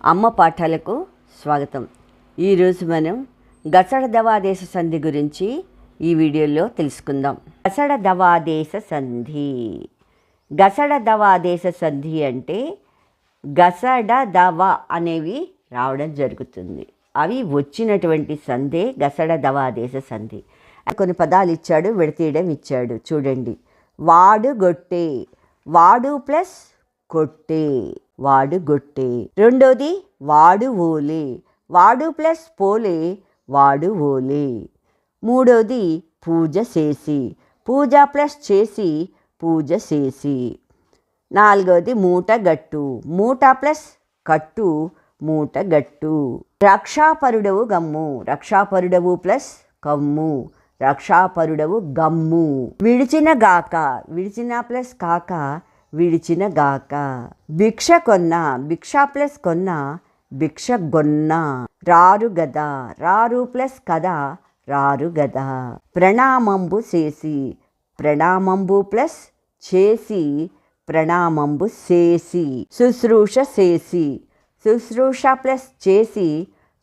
అమ్మ పాఠాలకు స్వాగతం. ఈరోజు మనం గసడ దవాదేశ సంధి గురించి ఈ వీడియోలో తెలుసుకుందాం. గసడ దవాదేశ సంధి. గసడ దవాదేశ సంధి అంటే గసడ దవ అనేవి రావడం జరుగుతుంది. అవి వచ్చినటువంటి సంధే గసడ దవాదేశ సంధి. కొన్ని పదాలు ఇచ్చాడు, విడతీయడం ఇచ్చాడు. చూడండి, వాడు గొట్టే, వాడు ప్లస్ కొట్టే, వాడు గొట్టే. రెండోది వాడు ఓలే, వాడు ప్లస్ పోలే, వాడు ఓలే. మూడోది పూజ చేసి, పూజ ప్లస్ చేసి, పూజ చేసి. నాలుగోది మూట గట్టు, మూట ప్లస్ కట్టు, మూట గట్టు. రక్షాపరుడవు గమ్ము, రక్షాపరుడవు ప్లస్ కమ్ము, రక్షాపరుడవు గమ్ము. విడిచిన గాక, విడిచిన ప్లస్ కాక, విడిచిన గాక. భిక్ష కొన్న, భిక్ష ప్లస్ కొన్న, భిక్ష గొన్న. రారు గద, రారు ప్లస్ కద, రారు గద. ప్రణామంబు చేసి, ప్రణామంబు ప్లస్ చేసి, ప్రణామంబు చేసి. శుశ్రూష చేసి, శుశ్రూష ప్లస్ చేసి,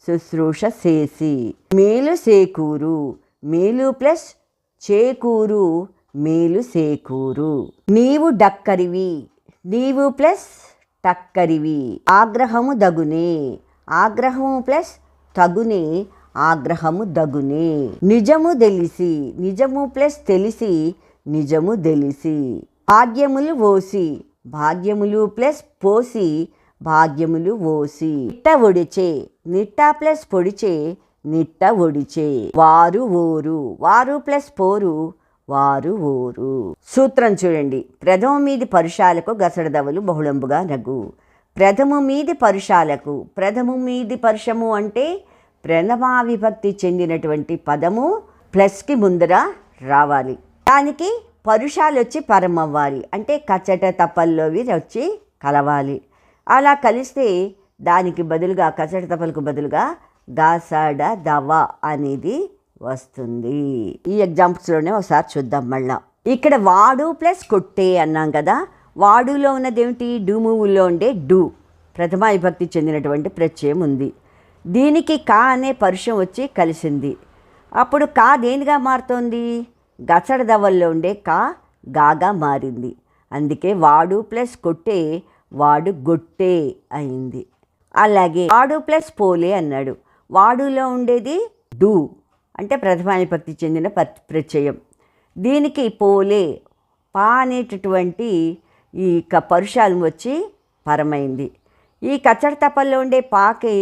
శుశ్రూష చేసి. మేలు సేకూరు, మేలు ప్లస్ చేకూరు, మేలు సేకూరు. నీవు డక్కరివి, నీవు ప్లస్ టక్కరివి. ఆగ్రహము దగునే, ఆగ్రహము ప్లస్ తగునే, ఆగ్రహము దగునే. నిజము తెలిసి, నిజము ప్లస్ తెలిసి, నిజము తెలిసి. భాగ్యములు ఓసి, భాగ్యములు ప్లస్ పోసి, భాగ్యములు ఓసి. నిట్ట ఒడిచే, నిట్ట ప్లస్ పొడిచే, నిట్ట ఒడిచే. వారు ఓరు, వారు ప్లస్ పోరు, వారు ఓరు. సూత్రం చూడండి. ప్రథమ మీది పరుషాలకు గసడదవలు బహుళంబుగా నగు. ప్రథమ మీది పరుషాలకు, ప్రథమ మీది పరుషము అంటే ప్రథమా విభక్తి చెందినటువంటి పదము ప్లస్కి ముందర రావాలి. దానికి పరుషాలు వచ్చి పరమవ్వాలి, అంటే కచ్చట తప్పల్లోవి వచ్చి కలవాలి. అలా కలిస్తే దానికి బదులుగా, కచ్చట తప్పలకు బదులుగా గసడ దవ అనేది వస్తుంది. ఈ ఎగ్జాంపుల్స్లోనే ఒకసారి చూద్దాం మళ్ళా. ఇక్కడ వాడు ప్లస్ కొట్టే అన్నాం కదా. వాడులో ఉన్నది ఏమిటి? డూమువుల్లో ఉండే డు, ప్రథమా విభక్తి చెందినటువంటి ప్రత్యయం ఉంది. దీనికి కా అనే పరుషం వచ్చి కలిసింది. అప్పుడు కా దేనిగా మారుతోంది? గసడ దవల్లో ఉండే కా గాగా మారింది. అందుకే వాడు ప్లస్ కొట్టే, వాడు గొట్టే అయింది. అలాగే వాడు ప్లస్ పోలే అన్నాడు. వాడులో ఉండేది డు, అంటే ప్రథమా విభక్తి చెందిన ప్రత్యయం. దీనికి పోలే, పా అనేటటువంటి ఈ పరుషాలు వచ్చి పరమైంది. ఈ కచ్చడ తప్పల్లో ఉండే పాకి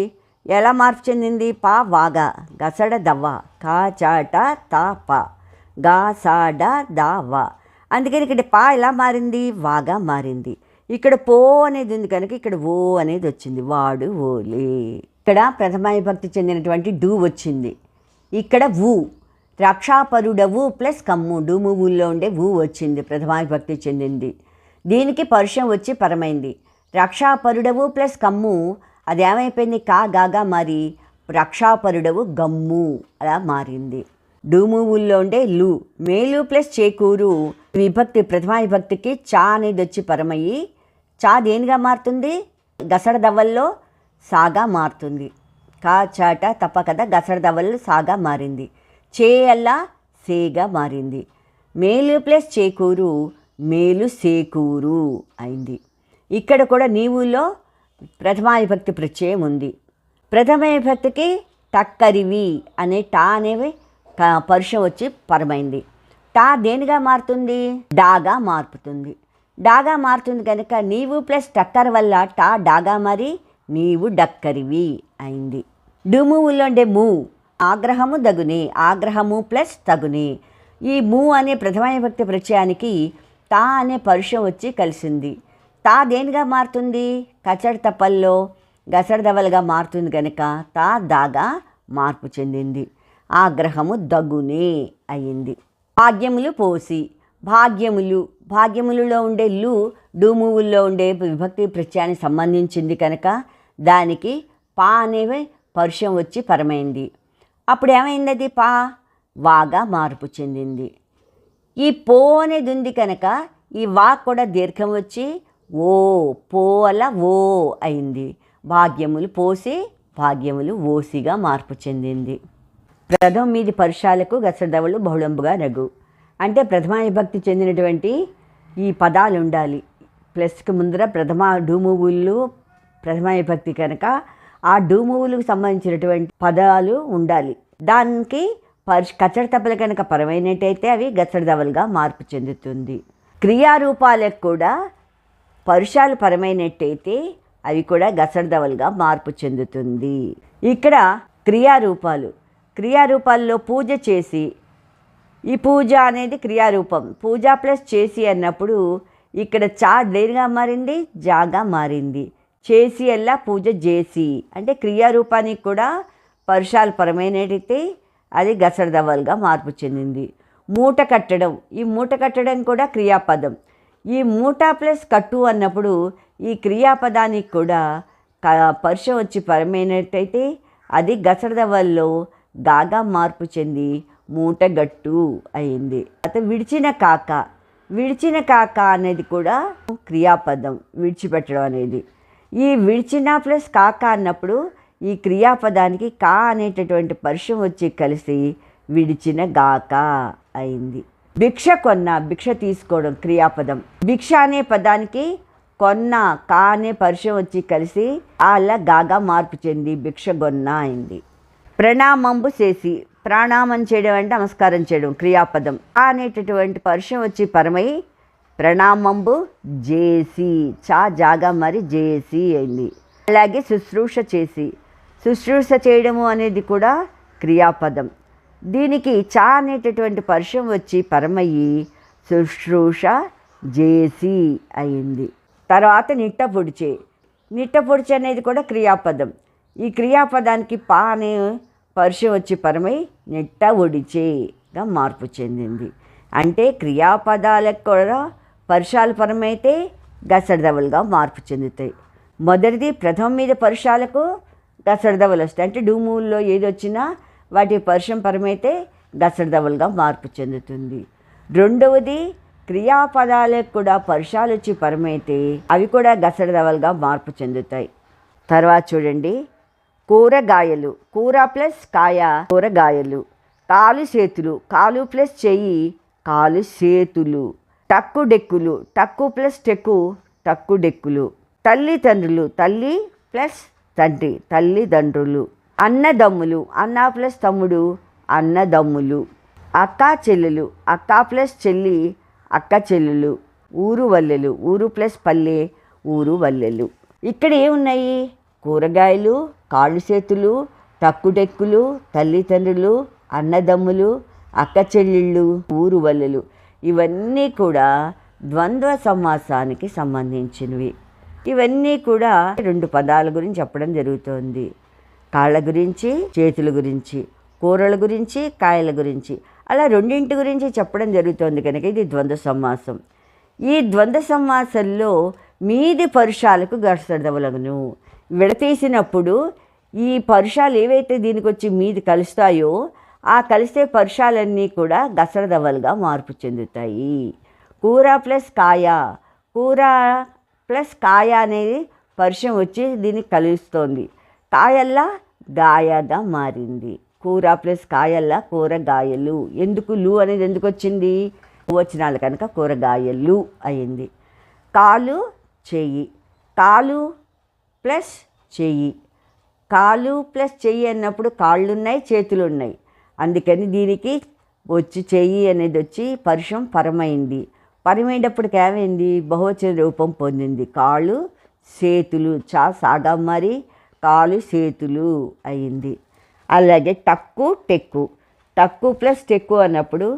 ఎలా మార్పు చెందింది? పా వాగా, గసడ దవ్వ, కా చాట తా పా, గా సాడ దా వా. అందుకని ఇక్కడ పా ఎలా మారింది? వాగా మారింది. ఇక్కడ పో అనేది ఉంది కనుక ఇక్కడ ఓ అనేది వచ్చింది. వాడు ఓలే. ఇక్కడ ప్రథమా విభక్తి చెందినటువంటి డు వచ్చింది. ఇక్కడ ఊ, రక్షాపరుడవు ప్లస్ కమ్ము, డూమువుల్లో ఉండే ఊ వచ్చింది, ప్రథమా విభక్తి చెందింది. దీనికి పరుషం వచ్చి పరమైంది. రక్షాపరుడవు ప్లస్ కమ్ము, అది ఏమైపోయింది? కా గాగా మారి రక్షాపరుడవు గమ్ము అలా మారింది. డూమువుల్లో ఉండే లు. మేలు ప్లస్ చేకూరు విభక్తి, ప్రథమా విభక్తికి చా అనేది వచ్చి పరమయ్యి చా దేనిగా మారుతుంది? గసడ దవ్వల్లో సాగా మారుతుంది. కా చాట తప్ప కదా, గసడ దవ్వల్లో సాగా మారింది. చే అల్లా సేగా మారింది. మేలు ప్లస్ చేకూరు, మేలు సేకూరు అయింది. ఇక్కడ కూడా నీవులో ప్రథమా విభక్తి ప్రత్యయం ఉంది. ప్రథమ విభక్తికి టక్కరివి అనే టా అనేవి పరుషం వచ్చి పరమైంది. టా దేనిగా మారుతుంది? డాగా మారుతుంది. డాగా మారుతుంది కనుక నీవు ప్లస్ టక్కర్ వల్ల టా డాగా మారి నీవు డక్కరివి అయింది. డుమువుల్లో ఉండే ము, ఆగ్రహము దగునే, ఆగ్రహము ప్లస్ తగునే. ఈ ము అనే ప్రథమ విభక్తి ప్రత్యయానికి తా అనే పరుషం వచ్చి కలిసింది. తా దేనిగా మారుతుంది? కచ్చడ తప్పల్లో గసడ దవలుగా మారుతుంది కనుక తా దాగా మార్పు చెందింది. ఆగ్రహము దగునే అయింది. భాగ్యములు పోసి, భాగ్యములు, భాగ్యములలో ఉండే లు డూమువుల్లో ఉండే విభక్తి ప్రత్యయానికి సంబంధించింది కనుక దానికి పా అనేవి పరుషం వచ్చి పరమైంది. అప్పుడు ఏమైంది? అది పా వాగా మార్పు చెందింది. ఈ పో అనేది ఉంది కనుక ఈ వా కూడా దీర్ఘం వచ్చి ఓ, పో అలా ఓ అయింది. భాగ్యములు పోసి భాగ్యములు ఓసిగా మార్పు చెందింది. ప్రథమ మీది పరుషాలకు గసడదవలు బహుళంబుగా రఘు అంటే ప్రథమ విభక్తి చెందినటువంటి ఈ పదాలు ఉండాలి. ప్లస్కి ముందర ప్రథమ డూమువులు ప్రథమ విభక్తి కనుక ఆ డూమువులకు సంబంధించినటువంటి పదాలు ఉండాలి. దానికి కచ్చడ తప్పలు కనుక పరమైనట్టయితే అవి గసడదవలుగా మార్పు చెందుతుంది. క్రియారూపాలకు కూడా పరుషాలు పరమైనట్టయితే అవి కూడా గసడదవలుగా మార్పు చెందుతుంది. ఇక్కడ క్రియారూపాల్లో పూజ చేసి, ఈ పూజ అనేది క్రియారూపం. పూజ ప్లస్ చేసి అన్నప్పుడు ఇక్కడ చా దేనిగా మారింది, జాగా మారింది. చేసి అల్లా పూజ చేసి అంటే క్రియారూపానికి కూడా పరుషాలు పరమైనట్టయితే అది గసడదవలుగా మార్పు చెందింది. మూట కట్టడం, ఈ మూట కట్టడం కూడా క్రియాపదం. ఈ మూట ప్లస్ కట్టు అన్నప్పుడు ఈ క్రియాపదానికి కూడా పరుషం వచ్చి పరమైనట్టయితే అది గసడదవల్లో గాగా మార్పు చెంది మూటగట్టు అయింది. అయితే విడిచిన కాక అనేది కూడా క్రియాపదం, విడిచిపెట్టడం అనేది. ఈ విడిచిన ప్లస్ కాక అన్నప్పుడు ఈ క్రియాపదానికి కా అనేటటువంటి పరుషం వచ్చి కలిసి విడిచిన గాక అయింది. భిక్ష కొన్న, భిక్ష తీసుకోవడం క్రియాపదం. భిక్ష అనే పదానికి కొన్న కా అనే పరుషం వచ్చి కలిసి అలా గాగా మార్పు చెంది భిక్ష గొన్న అయింది. ప్రణామంబు చేసి, ప్రాణామం చేయడం అంటే నమస్కారం చేయడం క్రియాపదం. ఆ అనేటటువంటి పరుషం వచ్చి పరమై ప్రణామంబు జేసి చా జాగా మరి జేసి అయింది. అలాగే శుశ్రూష చేయడము అనేది కూడా క్రియాపదం. దీనికి చా అనేటటువంటి పరుషం వచ్చి పరమయ్యి శుశ్రూష జేసి అయింది. తర్వాత నిట్ట పొడిచే అనేది కూడా క్రియాపదం. ఈ క్రియాపదానికి పా అనే పరుషం వచ్చి పరమై నిట్ట ఒడిచేగా మార్పు చెందింది. అంటే క్రియాపదాలకు కూడా పరుషాలు పరమైతే గసడదవలుగా మార్పు చెందుతాయి. మొదటిది ప్రథమ మీద పరుషాలకు గసడదవలు వస్తాయి. అంటే డూముల్లో ఏది వచ్చినా వాటి పరుషం పరమైతే గసడదవలుగా మార్పు చెందుతుంది. రెండవది క్రియాపదాలకు కూడా పరుషాలు వచ్చి పరమైతే అవి కూడా గసడదవలుగా మార్పు చెందుతాయి. తర్వాత చూడండి, కూరగాయలు, కూర ప్లస్ కాయ కూరగాయలు. కాలు చేతులు, కాలు ప్లస్ చెయ్యి కాలు చేతులు. టక్కు డెక్కులు, టక్కు ప్లస్ టెక్కు టక్కు డెక్కులు. తల్లిదండ్రులు, తల్లి ప్లస్ తండ్రి తల్లిదండ్రులు. అన్నదమ్ములు, అన్న ప్లస్ తమ్ముడు అన్నదమ్ములు. అక్కా చెల్లెలు, అక్క ప్లస్ చెల్లి అక్క చెల్లెలు. ఊరు వల్లెలు, ఊరు ప్లస్ పల్లె ఊరు వల్లెలు. ఇక్కడ ఏమున్నాయి? కూరగాయలు, కాళ్ళు చేతులు, టక్కుడెక్కులు, తల్లిదండ్రులు, అన్నదమ్ములు, అక్క చెల్లెళ్ళు, ఊరు వల్లెలు. ఇవన్నీ కూడా ద్వంద్వ సమాసానికి సంబంధించినవి. ఇవన్నీ కూడా రెండు పదాల గురించి చెప్పడం జరుగుతుంది. కాళ్ళ గురించి, చేతుల గురించి, కూరల గురించి, కాయల గురించి, అలా రెండింటి గురించి చెప్పడం జరుగుతుంది కనుక ఇది ద్వంద్వ సమాసం. ఈ ద్వంద్వ సమాసంలో మీది పరుషాలకు గసడదవలగును. విడతీసినప్పుడు ఈ పరుషాలు ఏవైతే దీనికి వచ్చి మీది కలుస్తాయో ఆ కలిసే పరుషాలన్నీ కూడా గసడదవలుగా మార్పు చెందుతాయి. కూర ప్లస్ కాయ, కూర ప్లస్ కాయ అనేది పరుషం వచ్చి దీనికి కలుస్తోంది. కాయల్లా గాయగా మారింది. కూర ప్లస్ కాయల్లా కూరగాయలు. ఎందుకు లు అనేది ఎందుకు వచ్చింది? వచనాలు కనుక కూరగాయలు అయింది. కాలు చెయ్యి, కాలు ప్లస్ చెయ్యి. కాలు ప్లస్ చెయ్యి అన్నప్పుడు కాళ్ళు ఉన్నాయి, చేతులు ఉన్నాయి. అందుకని దీనికి వచ్చి చెయ్యి అనేది వచ్చి పరుషం పరమైంది. పరమైనప్పటికి ఏమైంది? బహువచన రూపం పొందింది. కాళ్ళు చేతులు చా సాగా మరి కాలు చేతులు అయింది. అలాగే టక్కు టెక్కు, టక్కు ప్లస్ టెక్కు అన్నప్పుడు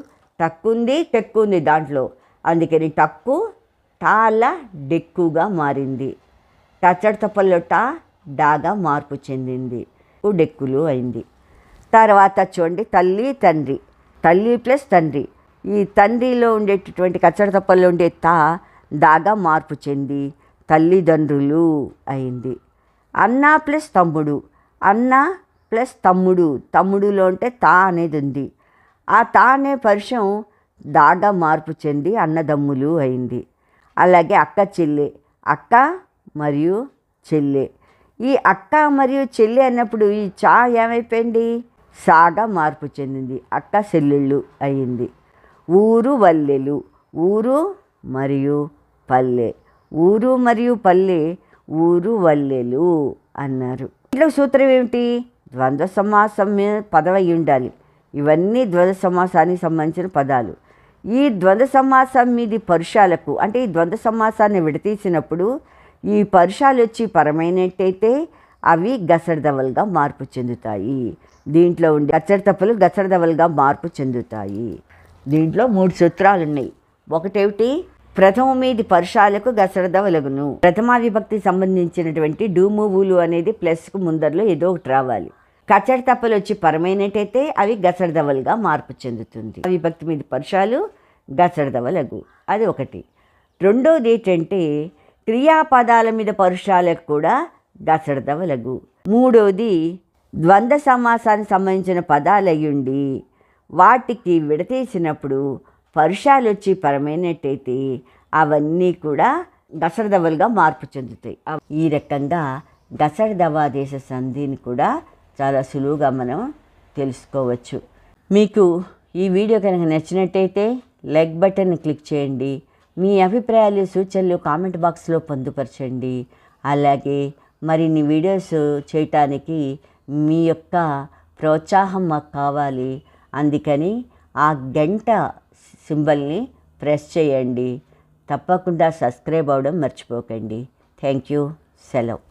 టక్కుంది టెక్కు ఉంది దాంట్లో, అందుకని టక్కు టాలా డెక్కుగా మారింది. టచ్చడి తప్పల్లో టా డాగా మార్పు చెందింది, డెక్కులు అయింది. తర్వాత చూడండి, తల్లి తండ్రి, తల్లి ప్లస్ తండ్రి. ఈ తండ్రిలో ఉండేటటువంటి కచ్చడి తప్పల్లో ఉండే తా దాగా మార్పు చెంది తల్లిదండ్రులు అయింది. అన్న ప్లస్ తమ్ముడు, అన్న ప్లస్ తమ్ముడు, తమ్ముడులో ఉంటే తా అనేది ఉంది. ఆ తా అనే పరుషం దాగా మార్పు చెంది అన్నదమ్ములు అయింది. అలాగే అక్క చెల్లె, అక్క మరియు చెల్లె. ఈ అక్క మరియు చెల్లి అన్నప్పుడు ఈ చా ఏమైపోయింది, సాగా మార్పు చెందింది, అక్క చెల్లెళ్ళు అయ్యింది. ఊరు వల్లెలు, ఊరు మరియు పల్లె, ఊరు మరియు పల్లె ఊరు వల్లెలు అన్నారు. ఇంట్లో సూత్రం ఏమిటి, ద్వంద్వ సమాసం పదం అయి ఉండాలి. ఇవన్నీ ద్వంద్వ సమాసానికి సంబంధించిన పదాలు. ఈ ద్వంద్వ సమాసం మీది పరుషాలకు, అంటే ఈ ద్వంద్వ సమాసాన్ని విడతీసినప్పుడు ఈ పరుషాలు వచ్చి పరమైనట్టయితే అవి గసడదవలుగా మార్పు చెందుతాయి. దీంట్లో ఉండే గచ్చడతప్పులు గచ్చడదవలుగా మార్పు చెందుతాయి. దీంట్లో 3 సూత్రాలు ఉన్నాయి. ఒకటేమిటి, ప్రథమ మీది పరుషాలకు గసడదవలగును. ప్రథమా విభక్తికి సంబంధించినటువంటి డూమువులు అనేది ప్లస్కు ముందరలో ఏదో ఒకటి రావాలి. కచ్చడి తప్పలు వచ్చి పరమైనట్టయితే అవి గసడదవలుగా మార్పు చెందుతుంది. విభక్తి మీద పరుషాలు గసడదవలగు, అది ఒకటి. రెండోది ఏంటంటే క్రియాపదాల మీద పరుషాలకు కూడా గసడదవలగు. మూడోది ద్వంద్వ సమాసానికి సంబంధించిన పదాలు అయ్యుండి వాటికి విడతీసినప్పుడు పరుషాలు వచ్చి పరమైనట్టయితే అవన్నీ కూడా గసడదవలుగా మార్పు చెందుతాయి. ఈ రకంగా గసడదవాదేశ సంధిని కూడా చాలా సులువుగా మనం తెలుసుకోవచ్చు. మీకు ఈ వీడియో కనుక నచ్చినట్టయితే లైక్ బటన్ని క్లిక్ చేయండి. మీ అభిప్రాయాలు సూచనలు కామెంట్ బాక్స్లో పొందుపరచండి. అలాగే మరిన్ని వీడియోస్ చేయటానికి మీ యొక్క ప్రోత్సాహం మాకు కావాలి. అందుకని ఆ గంట సింబల్ని ప్రెస్ చేయండి. తప్పకుండా సబ్స్క్రైబ్ అవ్వడం మర్చిపోకండి. Thank you. సెలవు.